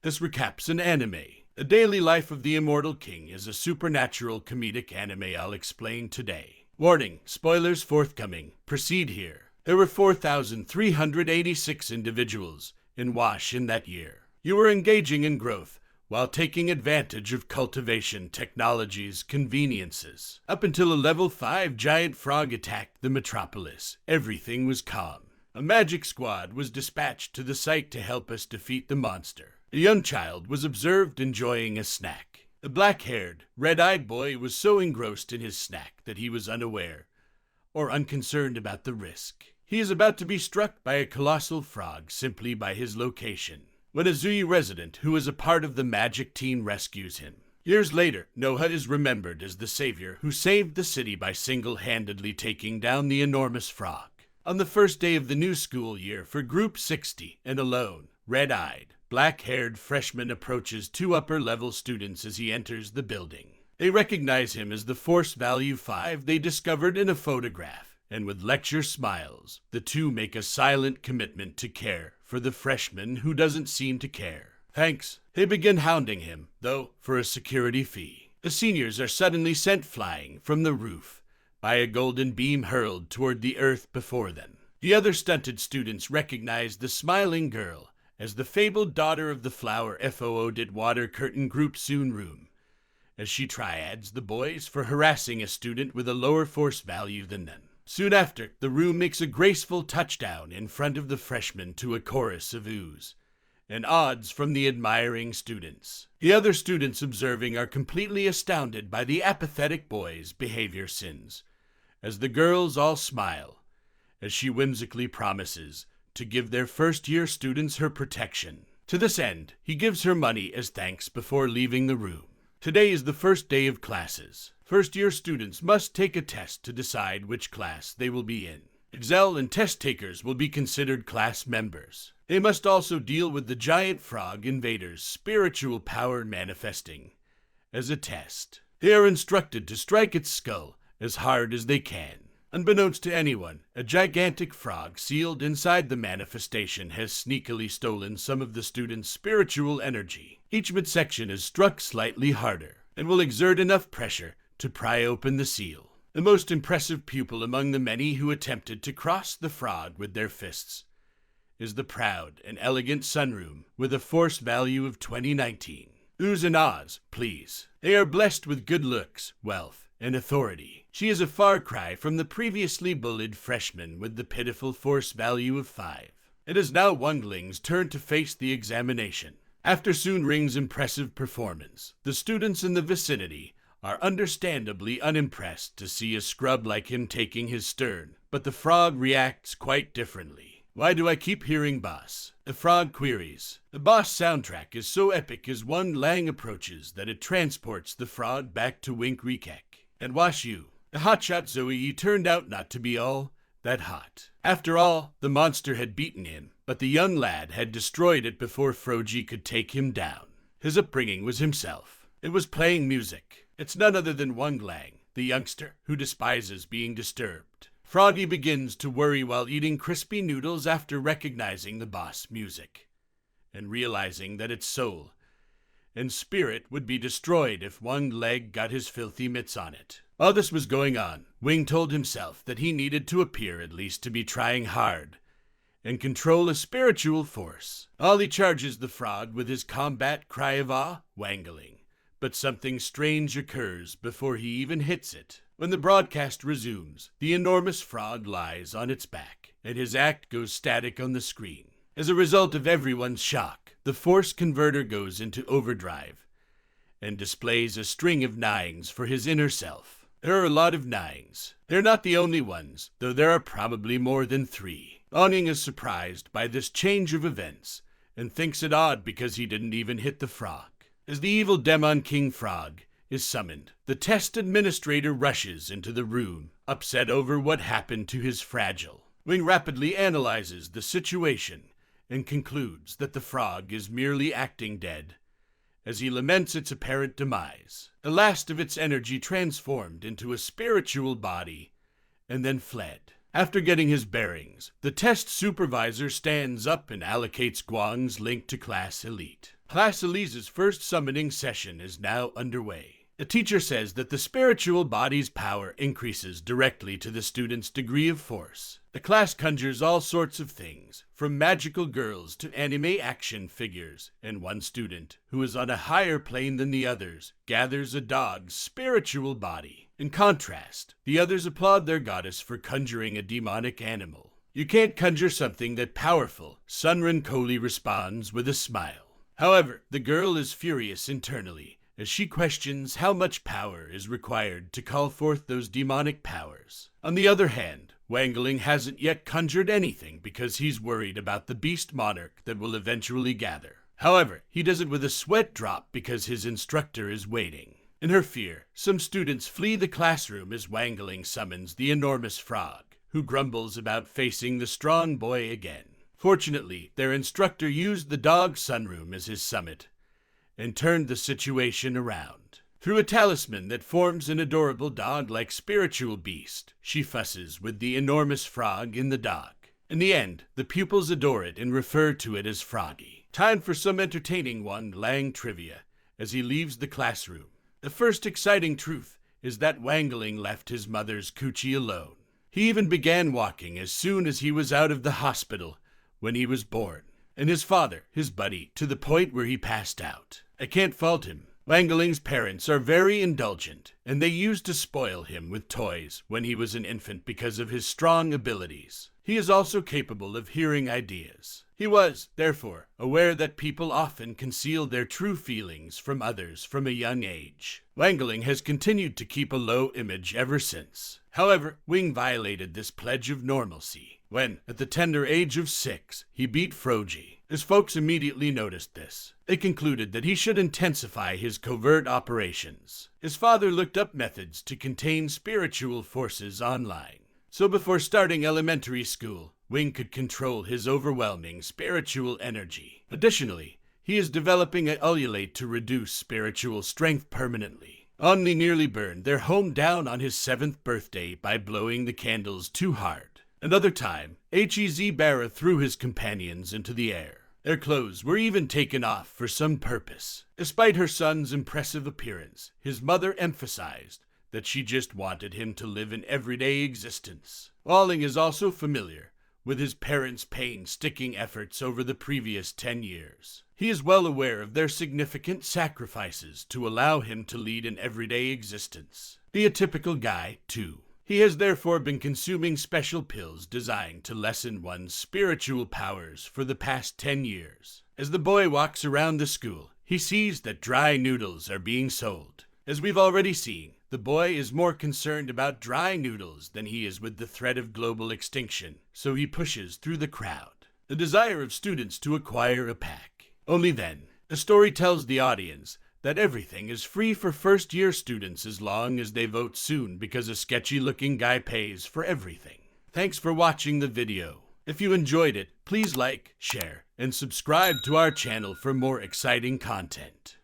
This recaps an anime. The daily life of the Immortal King is a supernatural comedic anime I'll explain today. Warning, spoilers forthcoming. Proceed here. There were 4,386 individuals in Wash in that year. You were engaging in growth while taking advantage of cultivation technology's conveniences. Up until a level 5 giant frog attacked the metropolis, everything was calm. A magic squad was dispatched to the site to help us defeat the monster. A young child was observed enjoying a snack. The black-haired, red-eyed boy was so engrossed in his snack that he was unaware or unconcerned about the risk. He is about to be struck by a colossal frog simply by his location, when a Zui resident who is a part of the magic team rescues him. Years later, Noha is remembered as the savior who saved the city by single-handedly taking down the enormous frog. On the first day of the new school year for Group 60, and alone, red-eyed, black-haired freshman approaches two upper-level students as he enters the building. They recognize him as the Force Value 5 they discovered in a photograph, and with lecture smiles, the two make a silent commitment to care for the freshman who doesn't seem to care. Thanks. They begin hounding him, though, for a security fee. The seniors are suddenly sent flying from the roof by a golden beam hurled toward the earth before them. The other stunted students recognize the smiling girl as the fabled daughter of the flower FOO'd water curtain group soon room, as she triads the boys for harassing a student with a lower force value than them. Soon after, the room makes a graceful touchdown in front of the freshmen to a chorus of oohs and odds from the admiring students. The other students observing are completely astounded by the apathetic boy's behavior sins, as the girls all smile, as she whimsically promises to give their first-year students her protection. To this end, he gives her money as thanks before leaving the room. Today is the first day of classes. First-year students must take a test to decide which class they will be in. Excel and test takers will be considered class members. They must also deal with the giant frog invaders' spiritual power manifesting as a test. They are instructed to strike its skull as hard as they can. Unbeknownst to anyone, a gigantic frog sealed inside the manifestation has sneakily stolen some of the students' spiritual energy. Each midsection is struck slightly harder and will exert enough pressure to pry open the seal. The most impressive pupil among the many who attempted to cross the frog with their fists is the proud and elegant sunroom with a force value of 2019. Oohs and ahs, please. They are blessed with good looks, wealth, and authority. She is a far cry from the previously bullied freshman with the pitiful force value of 5. It is now Wongling's turn to face the examination. After Soon Ring's impressive performance, the students in the vicinity are understandably unimpressed to see a scrub like him taking his turn, but the frog reacts quite differently. Why do I keep hearing boss? The frog queries. The boss soundtrack is so epic as one Lang approaches that it transports the frog back to Wink Rekek. And wash you. The hotshot Zoe turned out not to be all that hot. After all, the monster had beaten him, but the young lad had destroyed it before Froji could take him down. His upbringing was himself. It was playing music. It's none other than Wang Lang, the youngster who despises being disturbed. Froggy begins to worry while eating crispy noodles after recognizing the boss music, and realizing that its soul and spirit would be destroyed if one leg got his filthy mitts on it. While this was going on, Wing told himself that he needed to appear at least to be trying hard and control a spiritual force. Ollie charges the frog with his combat cry of awe, wangling. But something strange occurs before he even hits it. When the broadcast resumes, the enormous frog lies on its back, and his act goes static on the screen. As a result of everyone's shock, the force converter goes into overdrive and displays a string of nines for his inner self. There are a lot of nines. They're not the only ones, though there are probably more than 3. Onying is surprised by this change of events and thinks it odd because he didn't even hit the frog. As the evil Demon King Frog is summoned, the test administrator rushes into the room, upset over what happened to his fragile. Wing rapidly analyzes the situation and concludes that the frog is merely acting dead, as he laments its apparent demise. The last of its energy transformed into a spiritual body and then fled. After getting his bearings, the test supervisor stands up and allocates Guang's link to Class Elite. Class Elise's first summoning session is now underway. The teacher says that the spiritual body's power increases directly to the student's degree of force. The class conjures all sorts of things, from magical girls to anime action figures, and one student, who is on a higher plane than the others, gathers a dog's spiritual body. In contrast, the others applaud their goddess for conjuring a demonic animal. "You can't conjure something that powerful," Sunrin Kohli responds with a smile. However, the girl is furious internally, as she questions how much power is required to call forth those demonic powers. On the other hand, Wangling hasn't yet conjured anything because he's worried about the beast monarch that will eventually gather. However, he does it with a sweat drop because his instructor is waiting. In her fear, some students flee the classroom as Wangling summons the enormous frog, who grumbles about facing the strong boy again. Fortunately, their instructor used the dog sunroom as his summit, and turned the situation around. Through a talisman that forms an adorable dog-like spiritual beast, she fusses with the enormous frog in the dog. In the end, the pupils adore it and refer to it as Froggy. Time for some entertaining Wang Lang trivia as he leaves the classroom. The first exciting truth is that Wangling left his mother's coochie alone. He even began walking as soon as he was out of the hospital when he was born, and his father, his buddy, to the point where he passed out. I can't fault him. Wangling's parents are very indulgent, and they used to spoil him with toys when he was an infant because of his strong abilities. He is also capable of hearing ideas. He was, therefore, aware that people often conceal their true feelings from others from a young age. Wangling has continued to keep a low image ever since. However, Wing violated this pledge of normalcy when, at the tender age of 6, he beat Froji. His folks immediately noticed this. They concluded that he should intensify his covert operations. His father looked up methods to contain spiritual forces online. So before starting elementary school, Wing could control his overwhelming spiritual energy. Additionally, he is developing an ululate to reduce spiritual strength permanently. Only nearly burned their home down on his 7th birthday by blowing the candles too hard. Another time, Hez Barra threw his companions into the air. Their clothes were even taken off for some purpose. Despite her son's impressive appearance, his mother emphasized that she just wanted him to live an everyday existence. Walling is also familiar with his parents' painstaking efforts over the previous 10 years. He is well aware of their significant sacrifices to allow him to lead an everyday existence. Be a typical guy, too. He has therefore been consuming special pills designed to lessen one's spiritual powers for the past 10 years. As the boy walks around the school, he sees that dry noodles are being sold. As we've already seen, the boy is more concerned about dry noodles than he is with the threat of global extinction, so he pushes through the crowd. The desire of students to acquire a pack. Only then, the story tells the audience that everything is free for first-year students as long as they vote soon because a sketchy-looking guy pays for everything. Thanks for watching the video. If you enjoyed it, please like, share, and subscribe to our channel for more exciting content.